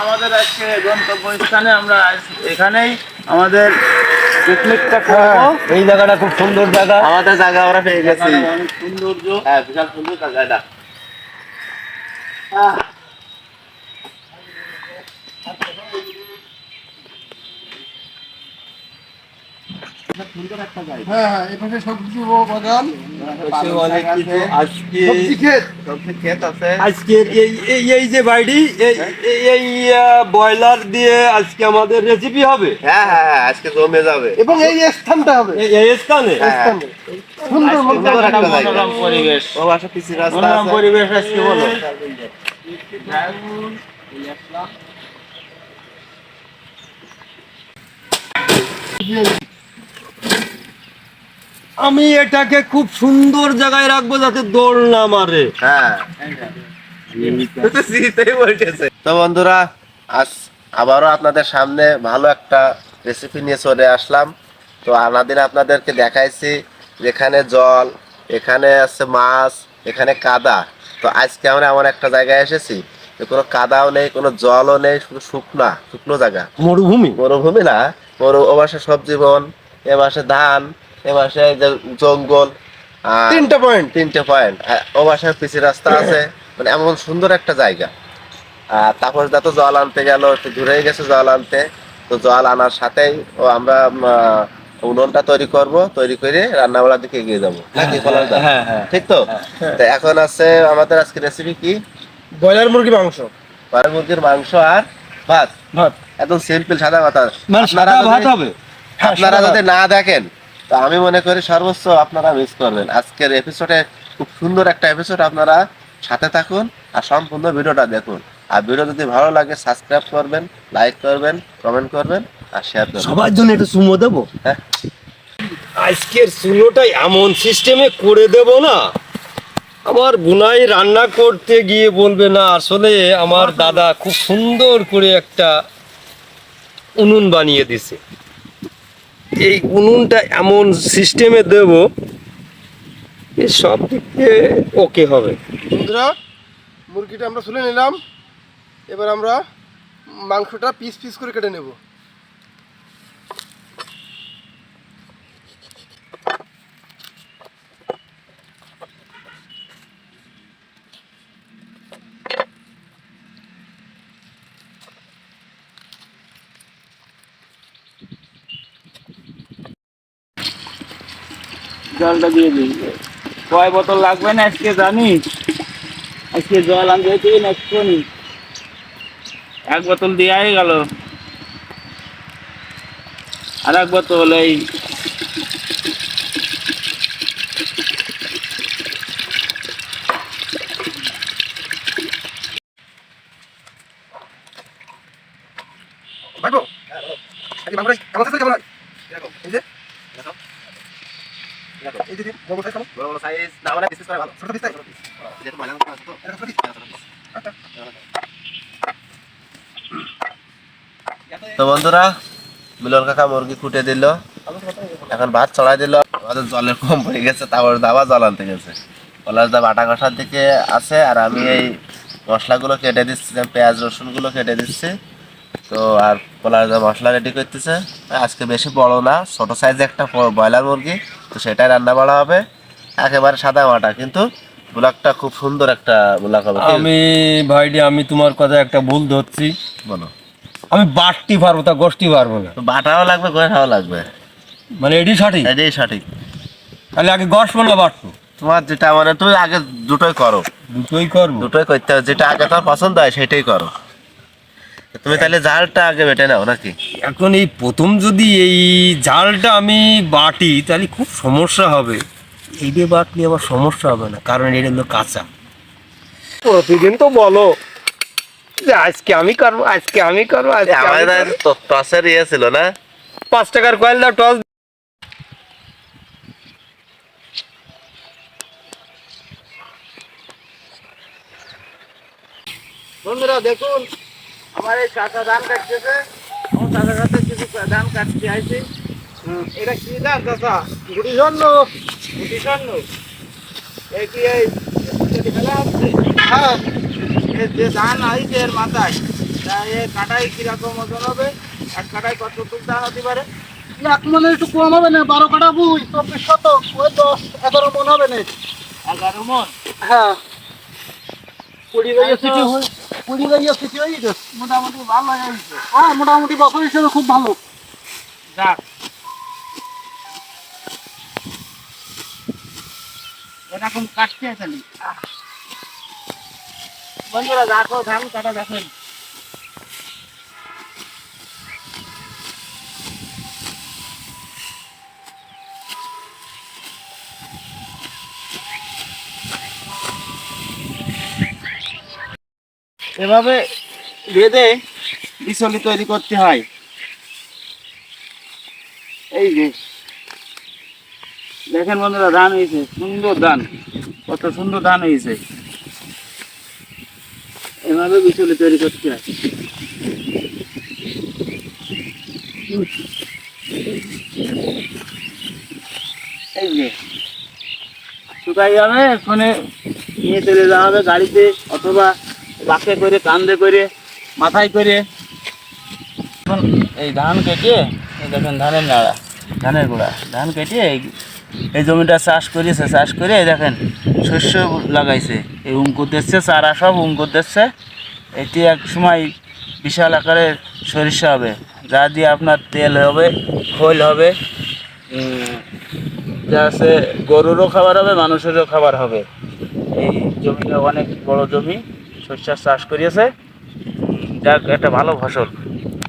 আমাদের আজকে গন্তব্যস্থানে আমরা এখানেই আমাদের পিকনিকটা করবো। এই জায়গাটা খুব সুন্দর জায়গা, আমাদের জায়গা আমরা পেয়ে গেছি, অনেক সৌন্দর্য, হ্যাঁ বিশাল সুন্দর জায়গাটা। এই যে বাড়ি এই বয়লার দিয়ে আজকে আমাদের রেসিপি হবে। হ্যাঁ হ্যাঁ হ্যাঁ, আজকে জমে যাবে এবং এই স্থানটা হবে এই স্থানে সুন্দর একটা মনোরম পরিবেশ, ও বাসা পিসি রাস্তা মনোরম আছে। পরিবেশ আজকে বলো। আমি এটাকে খুব সুন্দর জায়গায় রাখবো যাতে দৌড় না মারে। হ্যাঁ শীতেই বলতেছে। তো বন্ধুরা, আজ আবারও আপনাদের সামনে ভালো একটা রেসিপি নিয়ে চলে আসলাম। তো আনাদিন আপনাদেরকে দেখাইছি যেখানে জল, এখানে আছে মাছ, এখানে কাদা। তো আজকে আমরা এমন একটা জায়গায় এসেছি যে কোনো কাদাও নেই, কোনো জলও নেই, শুধু শুকনো জায়গা, মরুভূমি। মরুভূমি না, ও পাশে সবজি বন, এ পাশে ধান, এ পাশে জঙ্গল, আর তিনটে পয়েন্ট, ও পাশে পিসি রাস্তা আছে। মানে এমন সুন্দর একটা জায়গা। আর তারপর যত জল আনতে গেল, একটু দূরেই গেছে জল আনতে। তো জল আনার সাথেই আমরা উনুনটা তৈরি করে রান্না বাড়ার দিকে এগিয়ে যাবো নাকি বলার দা? হ্যাঁ হ্যাঁ, ঠিক তো? তো এখন আছে আমাদের আজকে রেসিপি কি? ব্রয়লার মুরগির মাংস, ব্রয়লার মুরগির মাংস আর ভাত। একদম সিম্পল সাদা কথা। মানে সাদা ভাত হবে। আপনারা যদি না দেখেন তো আমি মনে করি সর্বোচ্চ আপনারা মিস করবেন। আজকের এপিসোডে খুব সুন্দর একটা এপিসোড, আপনারা সাথে থাকুন আর সম্পূর্ণ ভিডিওটা দেখুন। আর ভিডিও যদি ভালো লাগে সাবস্ক্রাইব করবেন, লাইক করবেন, কমেন্ট করবেন আর শেয়ার করবেন। সবার জন্য একটু সুমো দেবো। হ্যাঁ, আজকের চুলোটাই এমন সিস্টেমে করে দেব না, আমার বুনাই রান্না করতে গিয়ে বলবে না আসলে আমার দাদা খুব সুন্দর করে একটা উনুন বানিয়ে দিছে। এই উনুনটা এমন সিস্টেমে দেব সব দিক দিয়ে ওকে হবে। বন্ধুরা মুরগিটা আমরা তুলে নিলাম, এবার আমরা মাংসটা পিস পিস করে কেটে নেব। জলটা দিয়ে দিই। কয় বোতল লাগবে না আজকে জানিস? আজকে জল আনতে হয়েছে এক্ষুনি, 1 বোতল দেওয়াই গেল, আর 1 বোতল এই ভাইবো আজকে মাংসটা কেমন আছে? কেমন হয় এই যে এই যে বড় সাইজ, বড় বড় সাইজ না হলে পিস করে ভালো, ছোট পিস তাই যেটা ময়লা আছে তো এটা ছোট পিস। আচ্ছা তো বন্ধুরা, মিলন কাকা মুরগি কুটে দিল, এখন ভাত চড়াই দিল। আমাদের জলের কম পড়ে গেছে, তারপর দাবা জল আনতে গেছে। পলাশ দা বাটা কষার দিকে আছে আর আমি এই মশলাগুলো কেটে দিচ্ছি, পেঁয়াজ রসুনগুলো কেটে দিচ্ছি। তো আর পলাশ দা মশলা রেডি করতেছে। আজকে বেশি বড় না, ছোট সাইজে একটা ব্রয়লার মুরগি, তো সেটাই রান্না করা হবে। একেবারে সাদা মাটা, কিন্তু ব্লগটা খুব সুন্দর একটা ব্লগ হবে। আমি ভাইডি, আমি তোমার কথা একটা ভুল ধরছি। বলো। আমি বাটটি পারবো, তা গোষ্ঠী পারবো না। বাটাও লাগবে, গোটাও লাগবে, মানে এটি সঠিক? এটাই সঠিক। তাহলে আগে গস বলবো বাটবো? তোমার যেটা মানে তুমি আগে দুটোই করো, দুটোই করবো। দুটোই করতে হবে, যেটা আগে তোমার পছন্দ হয় সেটাই করো। তুমি তাহলে জালটা আগে বেটে নাও নাকি? এখন এই প্রথম যদি এই জালটা আমি বাটি তাহলে খুব সমস্যা হবে। এই দিয়ে বাটলে আবার সমস্যা হবে না, কারণ এটা হলো কাঁচা। প্রতিদিন তো বলো যে আজকে আমি করবো, আজকে আমি করবো, আমাদের টসের ইয়ে ছিল না, 5 টাকার কয়েল দাও, টস। বন্ধুরা দেখুন আমার এই কাঁচা ধান কাটতেছে, আমার কাঁচা কাছে কিছু ধান কাটতে আইছি। এটা কি ধান চাচা? গুটি স্বর্ণ। গুটি স্বর্ণ এই কি এই খেলা হচ্ছে? হ্যাঁ যে ধান আইছে এর মাথায়, তা এ কাটাই কিরকম ওজন হবে? এক কাটাই কতটুকু ধান হতে পারে? এক মনে একটু কম হবে না, 12 কাটা বুঝ 24 শতক, ওই 10-11 মন হবে না। 11 মন। হ্যাঁ 20 গাইয়া সিটি হয়ে 20 গাইয়া সিটি হয়ে গেছে। মোটামুটি ভালো হয়েছে। হ্যাঁ মোটামুটি বছর হিসেবে খুব ভালো। যাক, এরকম কাটতে খালি। বন্ধুরা দেখো ধান কাটা দেখেন। এভাবে বেঁধে বিচলি তৈরি করতে হয়। এই যে দেখেন বন্ধুরা, ধান হয়েছে, সুন্দর ধান, কত সুন্দর ধান হয়েছে। এভাবে বিচলি তৈরি করতে হয়। এই যে শুকাই যাবে, এখানে নিয়ে চলে যাওয়া হবে গাড়িতে, অথবা বাসে করে, কান্দে করে, মাথায় করে। এখন এই ধান কেটে, এই দেখেন ধানের নাড়া, ধানের গোড়া, ধান কেটে এই জমিটা চাষ করেছে, চাষ করে এই দেখেন শস্য লাগাইছে, এই উঙ্কুর দিচ্ছে, চারা সব উঙ্কুর দিচ্ছে। এটি এক সময় বিশাল আকারের সরিষা হবে, যা দিয়ে আপনার তেল হবে, খোল হবে, যা আছে গরুরও খাবার হবে, মানুষেরও খাবার হবে। এই জমিটা অনেক বড় জমি, সরিষার চাষ করিয়েছে, যাক একটা ভালো ফসল।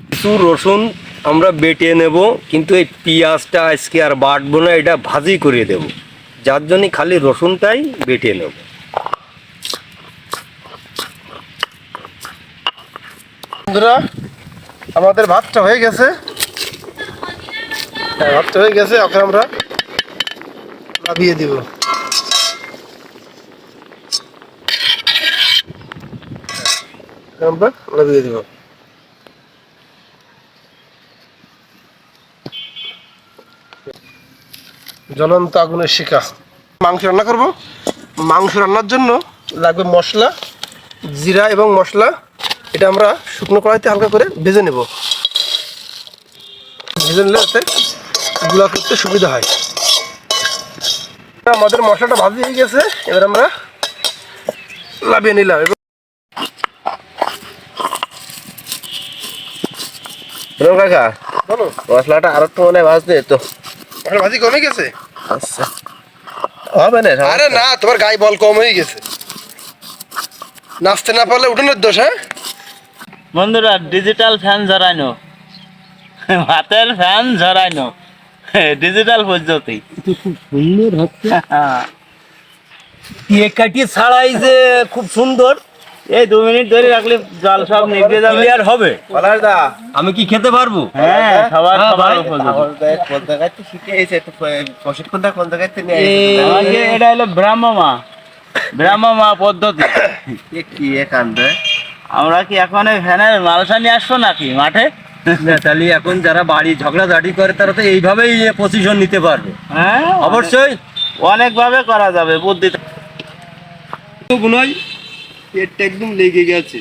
কিছু রসুন আমরা বেটে নেব, কিন্তু এই পেঁয়াজটা আজকে আর বাটবো না, এটা ভাজি করে দেব, যার জন্য খালি রসুনটাই বেটে নেব। বন্ধুরা আমাদের ভাতটা হয়ে গেছে, হ্যাঁ ভাতটা হয়ে গেছে, এখন আমরা নামিয়ে দিব। আমরা নামিয়ে দিব। জ্বলন্ত আগুনের শিখা। মাংস রান্না করব। মাংস রান্নার জন্য লাগবে মশলা, জিরা এবং মশলা। এটা আমরা শুকনো কড়াইতে হালকা করে ভেজে নেব, ভেজে নিলে এতে গুঁড়া করতে সুবিধা হয়। আমাদের মশলাটা ভাজি হয়ে গেছে, এবার আমরা নামিয়ে নিলাম। কাকা বলো, মশলাটা আরো তো মনে ভাজতে তো। মশলা ভাজি কমে গেছে? আচ্ছা হবে না। আরে না, তোমার গায়ে বল কম হয়ে গেছে, নাচতে না পারলে উঠোনের দোষ। হ্যাঁ বন্ধুরা, ডিজিটাল ফ্যান ঝরাইনো, ভাতের ফ্যান ঝরাইনো, ডিজিটাল পদ্ধতি। সুন্দর হচ্ছে, কেক কাটিয়ে ছাড়াই যে খুব সুন্দর। এই 2 মিনিট ধরে রাখলে জল সব নিভে যাবে, ক্লিয়ার হবে। পলাশদা আমি কি খেতে পারবো? হ্যাঁ সবার হ্যাঁ, সবার ভাই। উপযোগী। কোন জায়গায় তো শিখে এসে একটু প্রশিক্ষণটা কোন জায়গায় থেকে নিয়ে আমাকে এটা হলো ব্রাহ্মমা পদ্ধতি। কি কান্দে আমরা কি এখন এই ফ্যানের মালসা নিয়ে আসবো নাকি মাঠে? না, তাহলে এখন যারা বাড়ি ঝগড়াঝাটি করে তারা তো এইভাবেই পজিশন নিতে পারবে। হ্যাঁ অবশ্যই অনেক ভাবে করা যাবে বুদ্ধি। নয়, পেটটা একদম লেগে গেছে।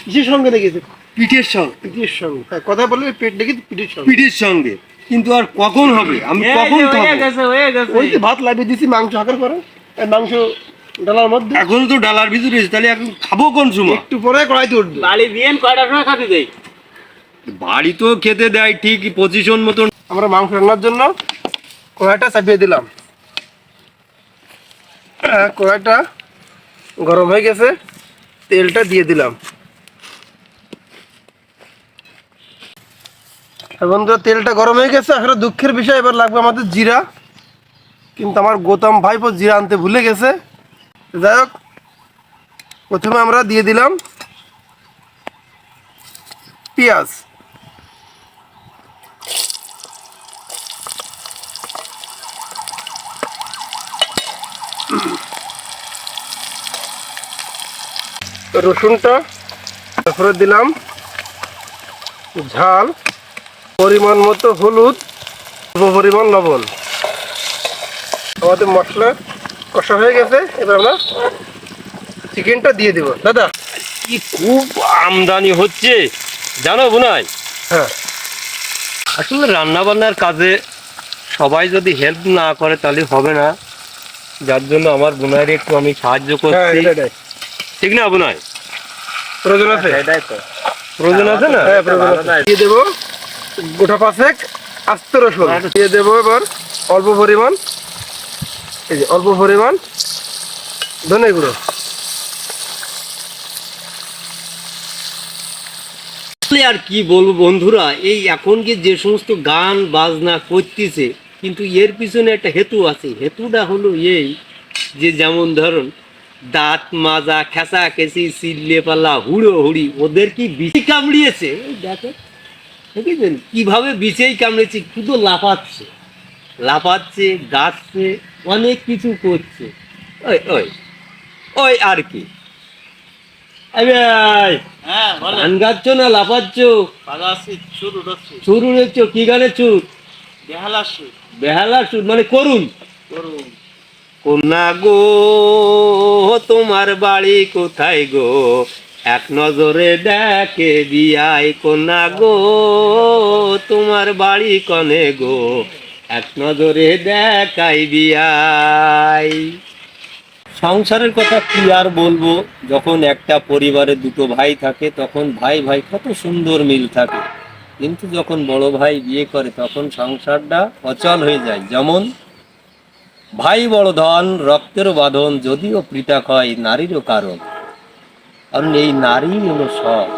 কিসের সঙ্গে লেগেছে? পিঠের সঙ্গে, পিঠের সঙ্গে। হ্যাঁ, কথা বললে পেট লেগেছে পিঠের সঙ্গে। পিঠের সঙ্গে, কিন্তু আর কখন হবে? আমি এই কখন যে হয়ে খাবো? গেছে, হয়ে গেছে। ওই যে ভাত লাগিয়ে দিছি মাংস হাঁকার পরে, এই মাংস ডালার মধ্যে এখন তো ডালার ভিতরে আছে, তাহলে এখন খাবো কোন সময়? একটু পরে কড়াইতে উঠবে। বাড়ি দিয়ে কয়টার সময় খাতে দেই? বাড়ি তো খেতে দেয় ঠিক পজিশন মতন। আমরা মাংস রান্নার জন্য কড়াইটা চাপিয়ে দিলাম। কড়াইটা গরম হয়ে গেছে, তেলটা দিয়ে দিলাম। বন্ধুরা তেলটা গরম হয়ে গেছে, এখন দুঃখের বিষয় এবার লাগবে আমাদের জিরা, কিন্তু আমার গৌতম ভাইপো জিরা আনতে ভুলে গেছে। যাই হোক, প্রথমে আমরা দিয়ে দিলাম পেঁয়াজ, রসুনটা, তারপরে দিলাম ঝাল, পরিমাণ মতো হলুদ, পরিমাণ লবণ। আমাদের মশলা কষা হয়ে গেছে, এবার আমরা চিকেনটা দিয়ে দেব। দাদা কি খুব আমদানি হচ্ছে জানো বুনাই। হ্যাঁ আসলে রান্না বান্নার কাজে সবাই যদি হেল্প না করে তাহলে হবে না, যার জন্য আমার বুনাইয়ের একটু আমি সাহায্য হ্যাঁ করছি, এটাই ঠিক না বুনাই? প্রয়োজন আছে। এটাই তো প্রয়োজন আছে না? হ্যাঁ প্রয়োজন আছে। দিয়ে দেবো গোটা 5 আস্ত রসুন দিয়ে দেবো। এবার অল্প পরিমাণ, এই যে অল্প পরিমাণ ধনে গুঁড়ো। আর কি বলবো বন্ধুরা, এই এখন কি যে সমস্ত গান বাজনা করতেছে, কিন্তু এর পিছনে একটা হেতু আছে। হেতুটা হলো এই যে, যেমন ধরুন দাঁত মাজা, খেসা খেসি, চিল্লে পাল্লা, হুড়ো হুড়ি, ওদের কি বিচি কামড়িয়েছে এই দেখেন, দেখেছেন কিভাবে বিচেই কামড়েছে, শুধু লাফাচ্ছে লাফাচ্ছে, গাচ্ছে, অনেক কিছু করছে। ওই ওই ওই আর কি, এই ভাই, হ্যাঁ বলেন। গান গাচ্ছ না লাফাচ্ছ? ভালো আছি, সুর উঠছি, সুর উড়েছ? কি গানের সুর? বেহালার সুর। বেহালার সুর মানে করুন। করুন। কন্যা গো তোমার বাড়ি কোথায় গো, এক নজরে দেখে বিয়াই। কন্যা গো তোমার বাড়ি কনে গো, এক নজরে দেখাই বিয়াই। সংসারের কথা কি আর বলবো, যখন একটা পরিবারে দুটো ভাই থাকে তখন ভাই ভাই কত সুন্দর মিল থাকে, কিন্তু যখন বড় ভাই বিয়ে করে তখন সংসারটা অচল হয়ে যায়। যেমন ভাই বড় ধন, রক্তের বাঁধন, যদিও পৃথক হয় নারীরও কারণ, কারণ এই নারী হলো সব।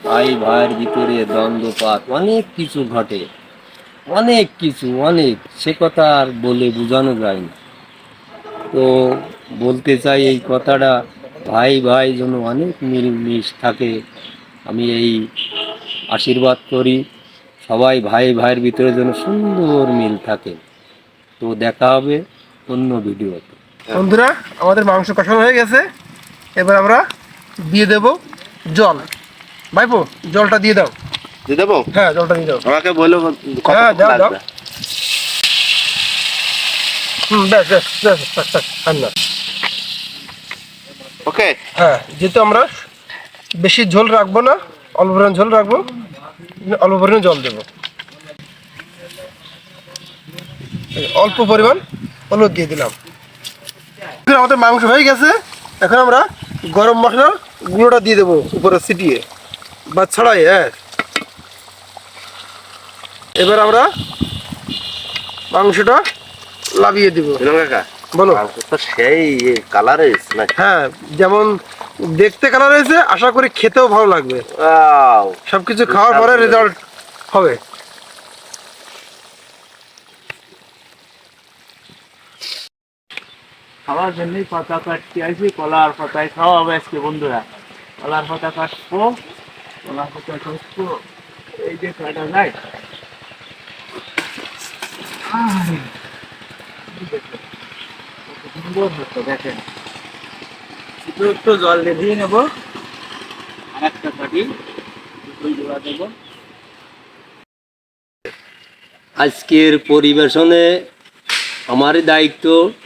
ভাই ভাইয়ের ভিতরে দ্বন্দ্বপাত, অনেক কিছু ঘটে, অনেক কিছু, অনেক, সে কথা আর বলে বোঝানো যায় না। তো বলতে চাই এই কথাটা, ভাই ভাই যেন অনেক মিল থাকে, আমি এই আশীর্বাদ করি। সবাই ভাই ভাইয়ের ভিতরে যেন সুন্দর মিল থাকে। তো দেখা হবে অন্য ভিডিওতে। বন্ধুরা আমাদের মাংস কষানো হয়ে গেছে, এবার আমরা দিয়ে দেব জল। ভাইপো জলটা দিয়ে দাও। দিয়ে দেবো? হ্যাঁ জলটা দিয়ে দাও। আমাকে বলো হ্যাঁ দাও দাও। ব্যাস ব্যাস ব্যাস ব্যাস, ব্যাস, আর না। ওকে। হ্যাঁ যেহেতু আমরা বেশি ঝোল রাখবো না, অল্প পরিমাণ ঝোল রাখবো, অল্প পরিমাণ জল দেবো। অল্প পরিমাণ হলুদ দিয়ে দিলাম। আমাদের মাংস হয়ে গেছে, এখন আমরা গরম মশলার গুঁড়োটা দিয়ে দেবো উপরে ছিটিয়ে বা ছড়াই। হ্যাঁ এবার আমরা মাংসটা লাভিয়ে দিব। কাকা বলো। মাংস তো সেই কালার এসে না? হ্যাঁ যেমন দেখতে কালার হয়েছে, আশা করি খেতেও ভালো লাগবে। সবকিছু খাওয়ার পরে রেজাল্ট হবে। খাওয়ার জন্যই পাতা কাটতে আসি, কলার পাতায় খাওয়া হবে আজকে বন্ধুরা। কলার পাতা কাটবো, কলার পাতা কাটবো, এই যে কাটা যায়। সুন্দর হচ্ছে দেখেন। একটু একটু জল দিয়ে নেবো, আর একটা কাটি দুই জোড়া দেবো। আজকের পরিবেশনে আমারই দায়িত্ব,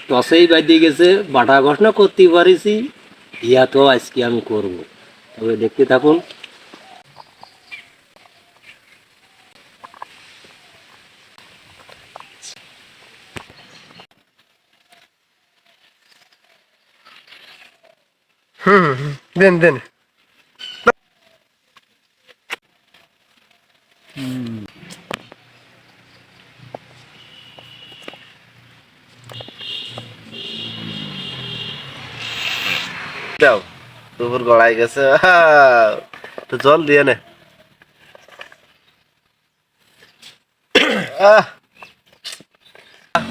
টসেই বাঁধিয়ে গেছে, বাটা ঘষনা করতে পারিছি, ইয়া তো আজকে আমি করব। তবে দেখতে থাকুন। দেন দেন। দাও, দুপুর গড়াই গেছে, তো জল দিয়ে নে।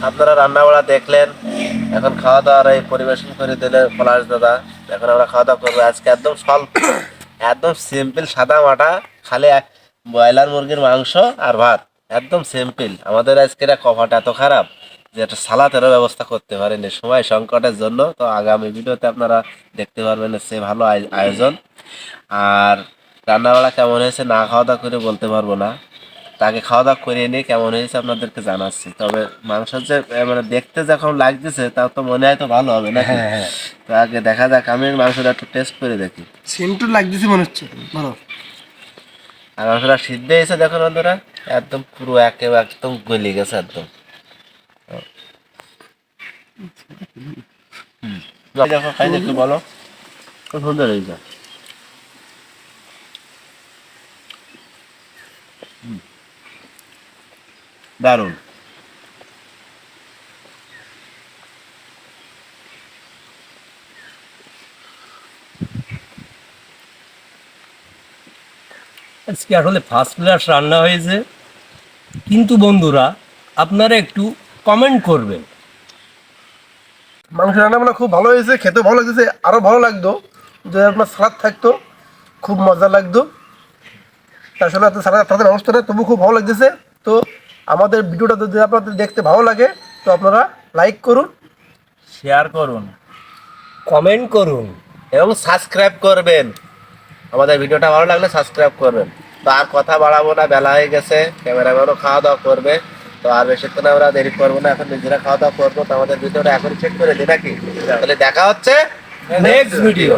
আপনারা রান্না বাড়া দেখলেন, এখন খাওয়া দাওয়ার এই পরিবেশন করে দিলে পলাশ দাদা। এখন আমরা খাওয়া দাওয়া করবো আজকে একদম স্বল্প, একদম সিম্পল সাদা মাটা, খালি ব্রয়লার মুরগির মাংস আর ভাত, একদম সিম্পল। আমাদের আজকের কফাটা এত খারাপ যে একটা সালাতেরও ব্যবস্থা করতে পারেনি সময় সংকটের জন্য। তো আগামী ভিডিওতে আপনারা দেখতে পারবেন সে ভালো আয়োজন। আর রান্নাবাড়া কেমন হয়েছে না খাওয়া দাওয়া করে বলতে পারবো না, তাকে খাওয়া দাওয়া করে নিয়ে কেমন হয়েছে আপনাদেরকে জানাচ্ছি। তবে মাংস যে মানে দেখতে যখন লাগতেছে তা তো মনে হয় তো ভালো হবে না। তো আগে দেখা যাক, আমি মাংসটা একটু টেস্ট করে দেখি। সেন্টু লাগতেছে মনে হচ্ছে ভালো। আর মাংসটা সিদ্ধ হয়েছে দেখুন বন্ধুরা, একদম পুরো একদম গলে গেছে একদম। দেখো খাই দেখি, বলো খুব সুন্দর হয়েছে। দারুণ। আজকে আসলে ফার্স্ট ক্লাস রান্না হয়েছে, কিন্তু বন্ধুরা আপনারা একটু কমেন্ট করবেন। মাংস রান্নাবান্না খুব ভালো হয়েছে, খেতে ভালো লাগতেছে। আরও ভালো লাগতো যদি আপনার সালাদ থাকতো, খুব মজা লাগতো। আসলে আপনার সালাদ থাকার ব্যবস্থা নেই, তবু খুব ভালো লাগতেছে। তো আমাদের ভিডিওটা যদি আপনাদের দেখতে ভালো লাগে তো আপনারা লাইক করুন, শেয়ার করুন, কমেন্ট করুন। এবং সাবস্ক্রাইব করবেন। আমাদের ভিডিওটা ভালো লাগলে সাবস্ক্রাইব করবেন। তো আর কথা বাড়াবো না, বেলা হয়ে গেছে, ক্যামেরাম্যানও খাওয়া দাওয়া করবে। তো আর বেশিক্ষণ আমরা দেরি করবো না, এখন নিজেরা খাওয়া দাওয়া করবো। তো আমাদের ভিডিওটা এখন চেক করে দিই নাকি? তাহলে দেখা হচ্ছে নেক্সট ভিডিও।